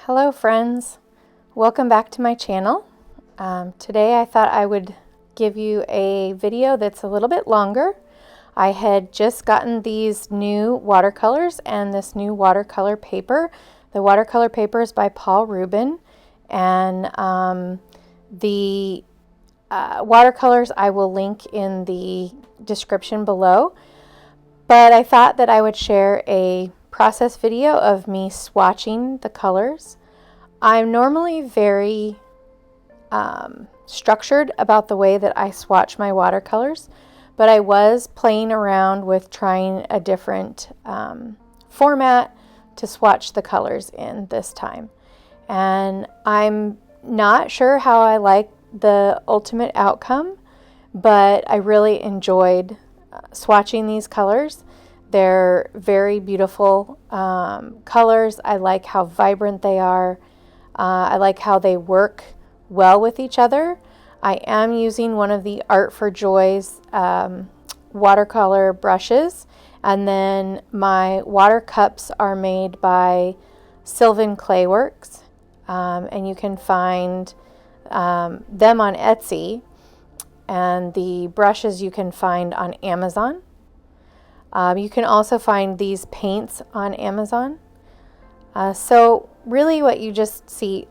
Hello friends, welcome back to my channel. Today I thought I would give you a video that's a little bit longer. I had just gotten these new watercolors and this new watercolor paper. The watercolor paper is by Paul Rubin, and the watercolors I will link in the description below. But I thought that I would share a process video of me swatching the colors. I'm normally very structured about the way that I swatch my watercolors, but I was playing around with trying a different format to swatch the colors in this time. And I'm not sure how I like the ultimate outcome, but I really enjoyed swatching these colors. They're very beautiful colors. I like how vibrant they are. I like how they work well with each other. I am using one of the Art for Joy's watercolor brushes, and then my water cups are made by Sylvan Clayworks, and you can find them on Etsy, and the brushes you can find on Amazon. You can also find these paints on Amazon. So really what you just see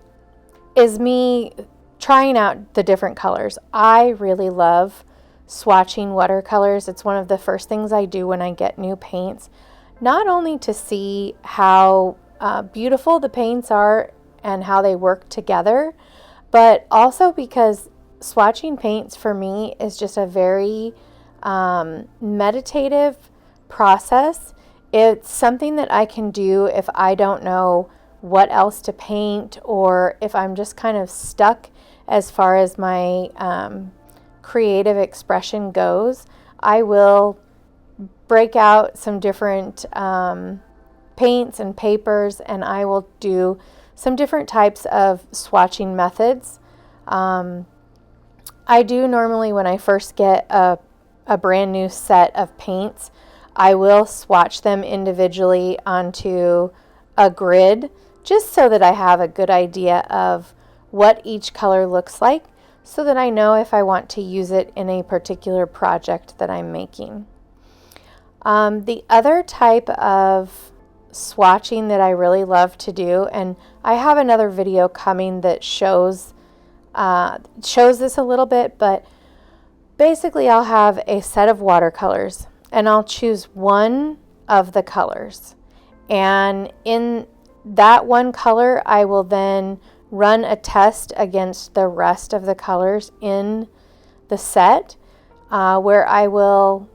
is me trying out the different colors. I really love swatching watercolors. It's one of the first things I do when I get new paints, not only to see how beautiful the paints are and how they work together, but also because swatching paints for me is just a very meditative process. It's something that I can do if I don't know what else to paint, or if I'm just kind of stuck as far as my creative expression goes. I will break out some different paints and papers, and I will do some different types of swatching methods. I do normally, when I first get a brand new set of paints, I will swatch them individually onto a grid, just so that I have a good idea of what each color looks like, so that I know if I want to use it in a particular project that I'm making. The other type of swatching that I really love to do, and I have another video coming that shows this a little bit, but basically I'll have a set of watercolors and I'll choose one of the colors, and in that one color I will then run a test against the rest of the colors in the set, where I will,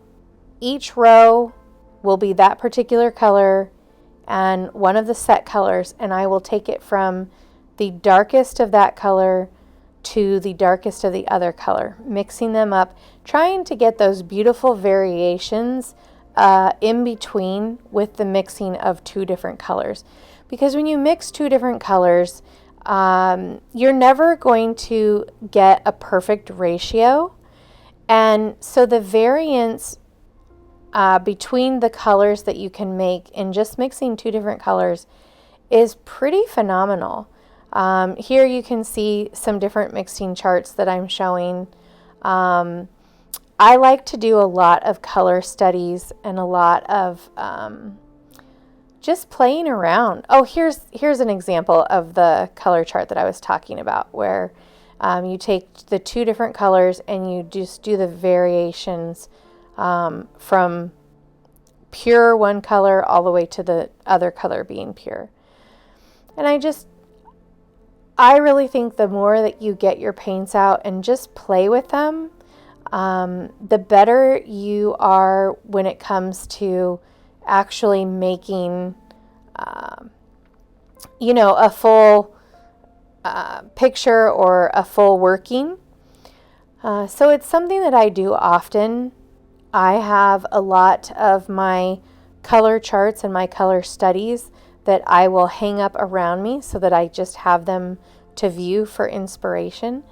each row will be that particular color and one of the set colors, and I will take it from the darkest of that color to the darkest of the other color, mixing them up, trying to get those beautiful variations in between with the mixing of two different colors. Because when you mix two different colors, you're never going to get a perfect ratio, and so the variance between the colors that you can make in just mixing two different colors is pretty phenomenal. Here you can see some different mixing charts that I'm showing. I like to do a lot of color studies and a lot of just playing around. Oh, here's an example of the color chart that I was talking about, where you take the two different colors and you just do the variations from pure one color all the way to the other color being pure. And I really think the more that you get your paints out and just play with them, the better you are when it comes to actually making, a full picture or a full working. So it's something that I do often. I have a lot of my color charts and my color studies that I will hang up around me so that I just have them to view for inspiration.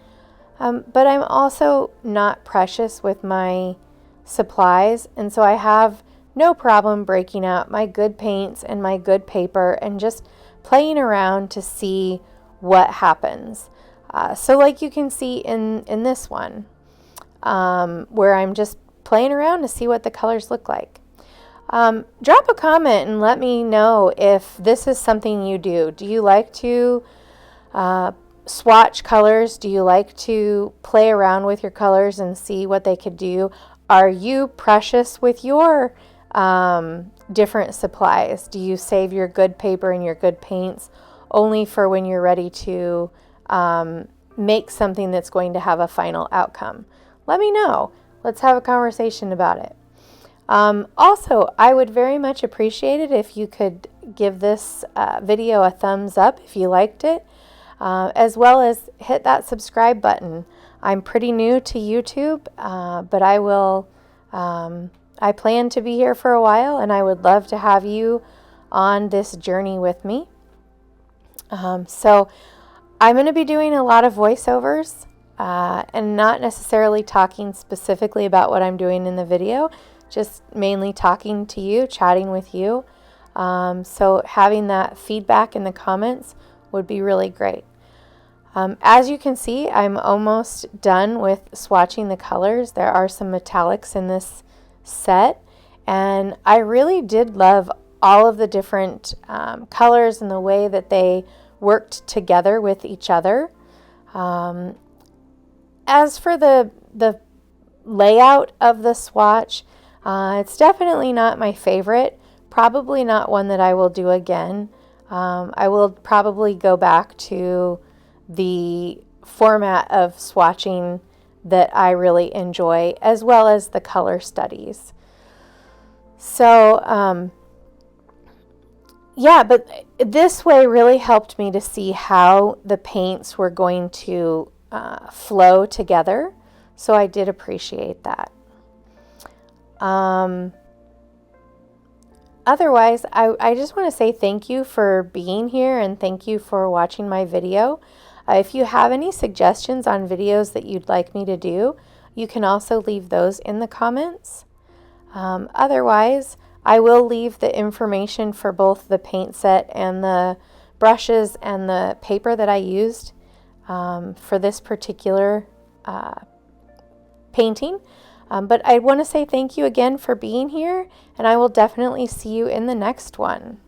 But I'm also not precious with my supplies, and so I have no problem breaking out my good paints and my good paper and just playing around to see what happens. So like you can see in this one, where I'm just playing around to see what the colors look like. Drop a comment and let me know if this is something you do. Do you like to swatch colors? Do you like to play around with your colors and see what they could do? Are you precious with your different supplies? Do you save your good paper and your good paints only for when you're ready to make something that's going to have a final outcome? Let me know. Let's have a conversation about it. Also, I would very much appreciate it if you could give this video a thumbs up if you liked it, as well as hit that subscribe button. I'm pretty new to YouTube, but I plan to be here for a while, and I would love to have you on this journey with me. So I'm going to be doing a lot of voiceovers and not necessarily talking specifically about what I'm doing in the video, just mainly talking to you, chatting with you. So having that feedback in the comments would be really great. As you can see, I'm almost done with swatching the colors. There are some metallics in this set, and I really did love all of the different colors and the way that they worked together with each other. As for the layout of the swatch, it's definitely not my favorite, probably not one that I will do again. I will probably go back to the format of swatching that I really enjoy, as well as the color studies. So, yeah, but this way really helped me to see how the paints were going to flow together. So I did appreciate that. Otherwise, I just want to say thank you for being here and thank you for watching my video. If you have any suggestions on videos that you'd like me to do, you can also leave those in the comments. Otherwise, I will leave the information for both the paint set and the brushes and the paper that I used for this particular painting. But I want to say thank you again for being here, and I will definitely see you in the next one.